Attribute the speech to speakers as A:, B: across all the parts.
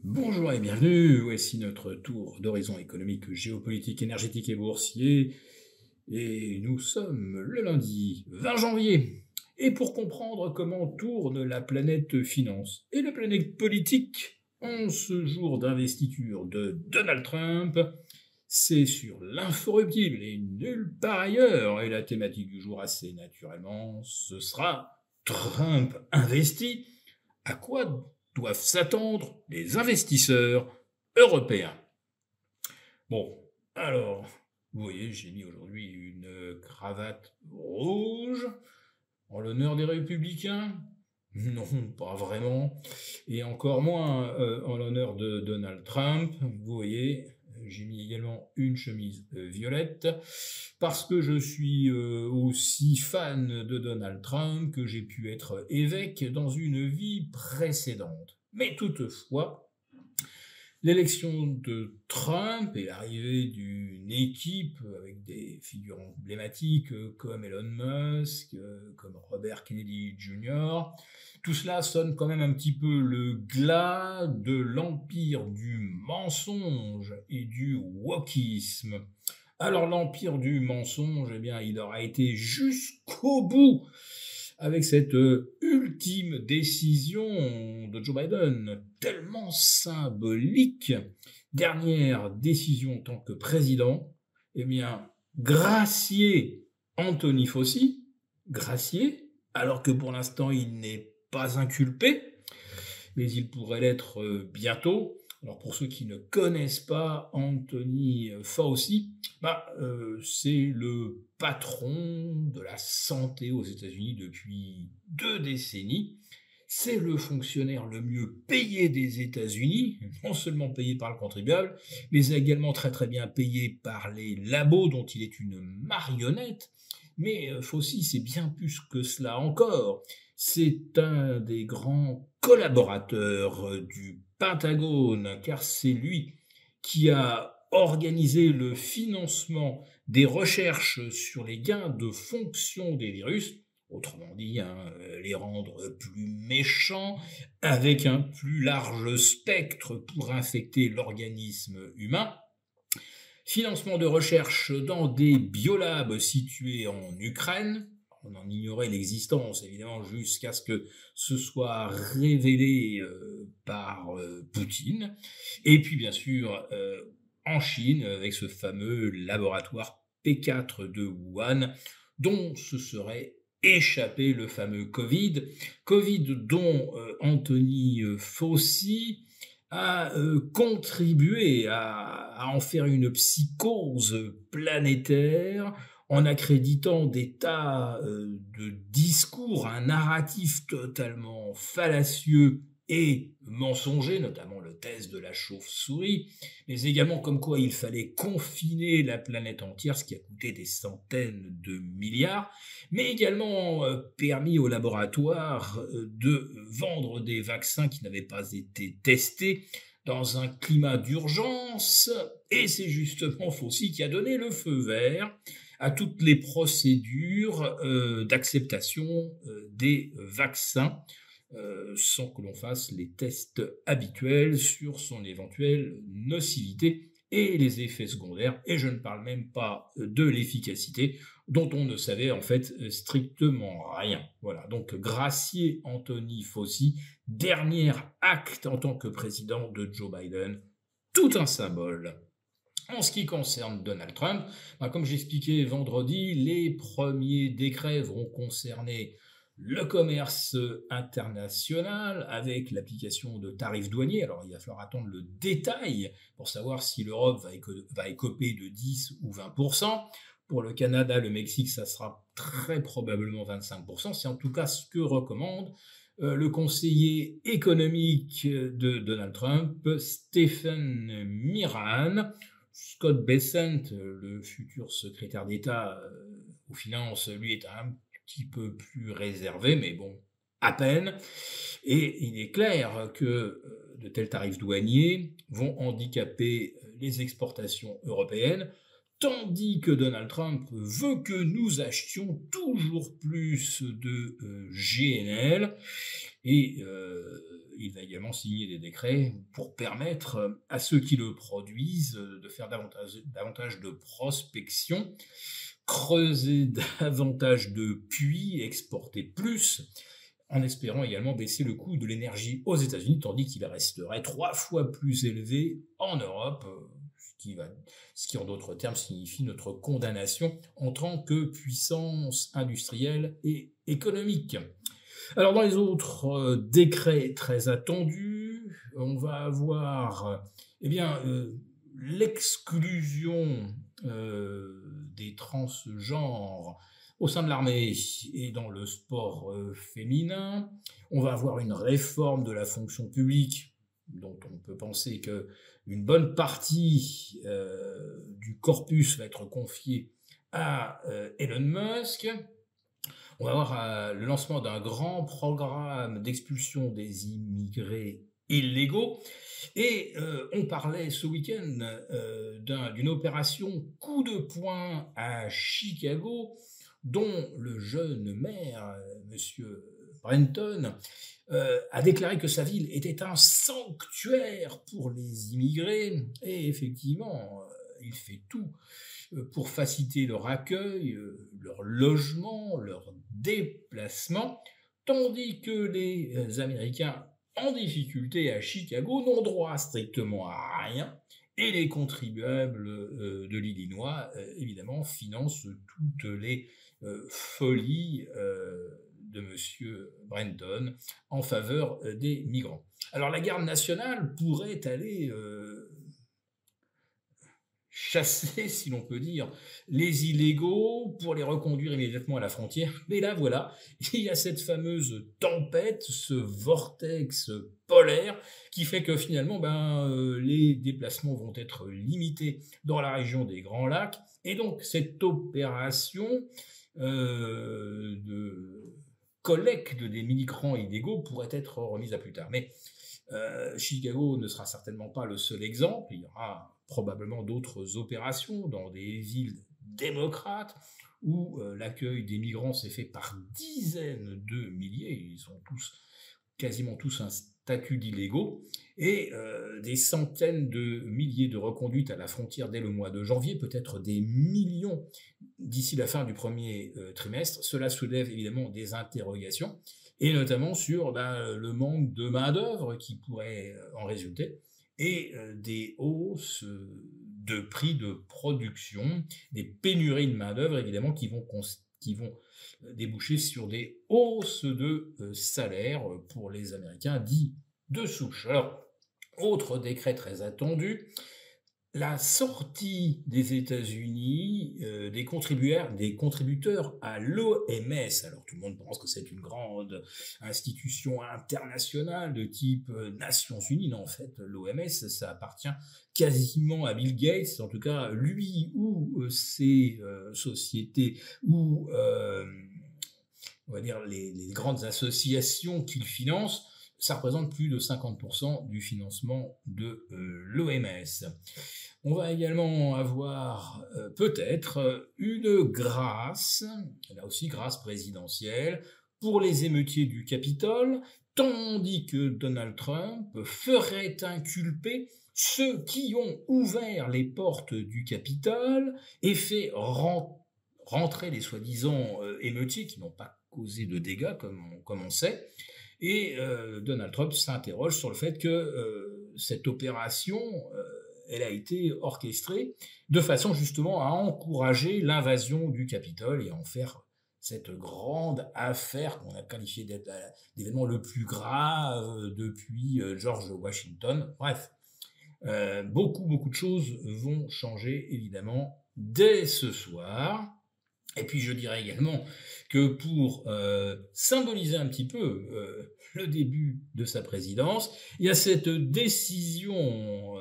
A: Bonjour et bienvenue, voici notre tour d'horizon économique, géopolitique, énergétique et boursier. Et nous sommes le lundi 20 janvier. Et pour comprendre comment tourne la planète finance et la planète politique en ce jour d'investiture de Donald Trump, c'est sur l'inforruptible et nulle part ailleurs. Et la thématique du jour, assez naturellement, ce sera Trump investi. À quoi doivent s'attendre les investisseurs européens? Bon, alors, vous voyez, j'ai mis aujourd'hui une cravate rouge en l'honneur des républicains. Non, pas vraiment. Et encore moins en l'honneur de Donald Trump. Vous voyez, j'ai mis également une chemise violette parce que je suis aussi fan de Donald Trump que j'ai pu être évêque dans une vie précédente. Mais toutefois, l'élection de Trump et l'arrivée d'une équipe avec des figures emblématiques comme Elon Musk, comme Robert Kennedy Jr., tout cela sonne quand même un petit peu le glas de l'empire du mensonge et du wokisme. Alors l'empire du mensonge, eh bien, il aura été jusqu'au bout avec cette ultime décision de Joe Biden, tellement symbolique, dernière décision en tant que président, eh bien, gracier Anthony Fauci, gracier, alors que pour l'instant il n'est pas inculpé, mais il pourrait l'être bientôt. Alors pour ceux qui ne connaissent pas Anthony Fauci, c'est le patron de la santé aux États-Unis depuis 2 décennies. C'est le fonctionnaire le mieux payé des États-Unis, non seulement payé par le contribuable, mais également très très bien payé par les labos dont il est une marionnette. Mais Fauci, c'est bien plus que cela encore. C'est un des grands collaborateurs du Pentagone, car c'est lui qui a organisé le financement des recherches sur les gains de fonction des virus, autrement dit, les rendre plus méchants, avec un plus large spectre pour infecter l'organisme humain. Financement de recherche dans des biolabs situés en Ukraine. On en ignorait l'existence, évidemment, jusqu'à ce que ce soit révélé par Poutine. Et puis, bien sûr, en Chine, avec ce fameux laboratoire P4 de Wuhan, dont se serait échappé le fameux Covid. Covid dont Anthony Fauci a contribué à en faire une psychose planétaire en accréditant des tas de discours, un narratif totalement fallacieux et mensonger, notamment le test de la chauve-souris, mais également comme quoi il fallait confiner la planète entière, ce qui a coûté des centaines de milliards, mais également permis aux laboratoires de vendre des vaccins qui n'avaient pas été testés dans un climat d'urgence, et c'est justement Fauci qui a donné le feu vert à toutes les procédures d'acceptation des vaccins sans que l'on fasse les tests habituels sur son éventuelle nocivité et les effets secondaires, et je ne parle même pas de l'efficacité, dont on ne savait en fait strictement rien. Voilà, donc gracier Anthony Fauci, dernier acte en tant que président de Joe Biden, tout un symbole. En ce qui concerne Donald Trump, comme j'expliquais vendredi, les premiers décrets vont concerner le commerce international avec l'application de tarifs douaniers. Alors il va falloir attendre le détail pour savoir si l'Europe va écoper de 10 ou 20%. Pour le Canada, le Mexique, ça sera très probablement 25%. C'est en tout cas ce que recommande le conseiller économique de Donald Trump, Stephen Miran. Scott Bessent, le futur secrétaire d'État aux finances, lui est un petit peu plus réservé, mais bon, à peine. Et il est clair que de tels tarifs douaniers vont handicaper les exportations européennes, tandis que Donald Trump veut que nous achetions toujours plus de GNL, et il va également signer des décrets pour permettre à ceux qui le produisent de faire davantage de prospection, creuser davantage de puits, exporter plus, en espérant également baisser le coût de l'énergie aux États-Unis, tandis qu'il resterait 3 fois plus élevé en Europe, ce qui en d'autres termes signifie notre condamnation en tant que puissance industrielle et économique. Alors dans les autres décrets très attendus, on va avoir l'exclusion des transgenres au sein de l'armée et dans le sport féminin. On va avoir une réforme de la fonction publique dont on peut penser qu'une bonne partie du corpus va être confiée à Elon Musk. On va avoir le lancement d'un grand programme d'expulsion des immigrés illégaux. Et on parlait ce week-end d'une opération coup de poing à Chicago, dont le jeune maire, monsieur Brenton, a déclaré que sa ville était un sanctuaire pour les immigrés. Et effectivement, il fait tout pour faciliter leur accueil, leur logement, leur déplacement, tandis que les Américains en difficulté à Chicago n'ont droit strictement à rien, et les contribuables de l'Illinois, évidemment, financent toutes les folies de M. Brenton en faveur des migrants. Alors la garde nationale pourrait aller chasser, si l'on peut dire, les illégaux pour les reconduire immédiatement à la frontière. Mais là, voilà, il y a cette fameuse tempête, ce vortex polaire qui fait que finalement, les déplacements vont être limités dans la région des Grands Lacs. Et donc, cette opération de collecte des migrants illégaux pourrait être remise à plus tard. Mais Chicago ne sera certainement pas le seul exemple. Il y aura probablement d'autres opérations dans des villes démocrates où l'accueil des migrants s'est fait par dizaines de milliers. Ils sont quasiment tous un statut d'illégaux, et des centaines de milliers de reconduites à la frontière dès le mois de janvier, peut-être des millions d'ici la fin du premier trimestre. Cela soulève évidemment des interrogations, et notamment sur le manque de main-d'œuvre qui pourrait en résulter, et des hausses de prix de production, des pénuries de main-d'œuvre évidemment qui vont déboucher sur des hausses de salaire pour les Américains dits de souche. Alors, autre décret très attendu, la sortie des États-Unis des contributeurs à l'OMS. Alors tout le monde pense que c'est une grande institution internationale de type Nations Unies. Non, en fait, l'OMS, ça appartient quasiment à Bill Gates, en tout cas lui ou ses sociétés ou on va dire les grandes associations qu'il finance. Ça représente plus de 50% du financement de l'OMS. On va également avoir peut-être une grâce, là aussi grâce présidentielle, pour les émeutiers du Capitole, tandis que Donald Trump ferait inculper ceux qui ont ouvert les portes du Capitole et fait rentrer les soi-disant émeutiers qui n'ont pas causé de dégâts, comme on sait. Et Donald Trump s'interroge sur le fait que cette opération, elle a été orchestrée de façon justement à encourager l'invasion du Capitole et à en faire cette grande affaire qu'on a qualifiée d'être l'événement le plus grave depuis George Washington. Bref, beaucoup de choses vont changer évidemment dès ce soir. Et puis je dirais également que pour symboliser un petit peu le début de sa présidence, il y a cette décision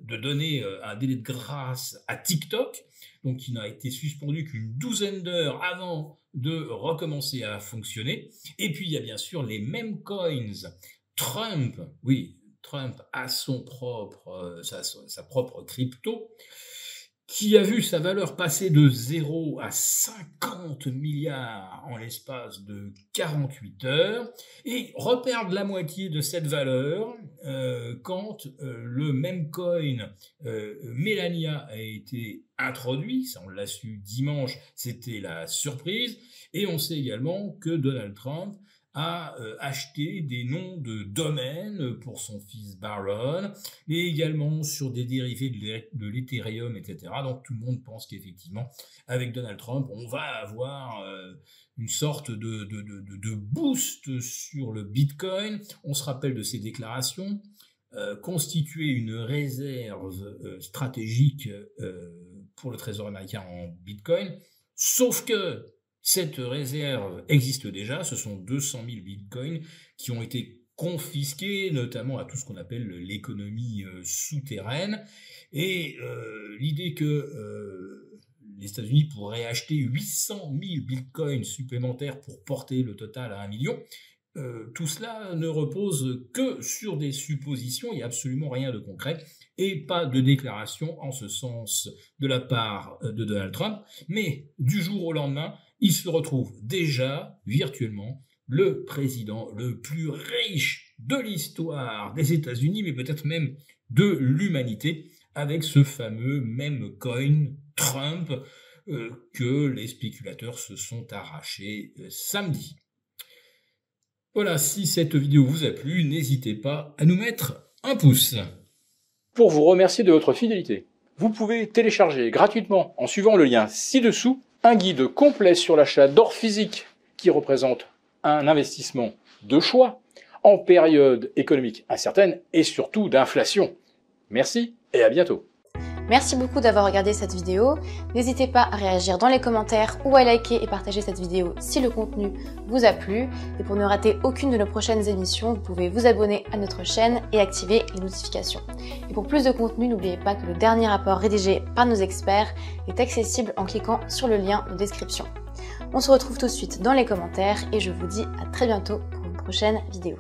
A: de donner un délai de grâce à TikTok, donc qui n'a été suspendu qu'une douzaine d'heures avant de recommencer à fonctionner. Et puis il y a bien sûr les meme coins. Trump a sa propre crypto, qui a vu sa valeur passer de 0 à 50 milliards en l'espace de 48 heures, et reperdre la moitié de cette valeur quand le même coin Melania a été introduit. Ça, on l'a su dimanche, c'était la surprise. Et on sait également que Donald Trump a acheté des noms de domaines pour son fils Barron, mais également sur des dérivés de l'Ethereum, etc. Donc tout le monde pense qu'effectivement, avec Donald Trump, on va avoir une sorte de boost sur le Bitcoin. On se rappelle de ses déclarations. Constituer une réserve stratégique pour le Trésor américain en Bitcoin, sauf que cette réserve existe déjà. Ce sont 200 000 bitcoins qui ont été confisqués, notamment à tout ce qu'on appelle l'économie souterraine. Et l'idée que les États-Unis pourraient acheter 800 000 bitcoins supplémentaires pour porter le total à 1 million, tout cela ne repose que sur des suppositions, il n'y a absolument rien de concret et pas de déclaration en ce sens de la part de Donald Trump. Mais du jour au lendemain, il se retrouve déjà virtuellement le président le plus riche de l'histoire des États-Unis, mais peut-être même de l'humanité, avec ce fameux même coin Trump que les spéculateurs se sont arrachés samedi. Voilà, si cette vidéo vous a plu, n'hésitez pas à nous mettre un pouce.
B: Pour vous remercier de votre fidélité, vous pouvez télécharger gratuitement, en suivant le lien ci-dessous, un guide complet sur l'achat d'or physique qui représente un investissement de choix en période économique incertaine et surtout d'inflation. Merci et à bientôt.
C: Merci beaucoup d'avoir regardé cette vidéo. N'hésitez pas à réagir dans les commentaires ou à liker et partager cette vidéo si le contenu vous a plu. Et pour ne rater aucune de nos prochaines émissions, vous pouvez vous abonner à notre chaîne et activer les notifications. Et pour plus de contenu, n'oubliez pas que le dernier rapport rédigé par nos experts est accessible en cliquant sur le lien de description. On se retrouve tout de suite dans les commentaires et je vous dis à très bientôt pour une prochaine vidéo.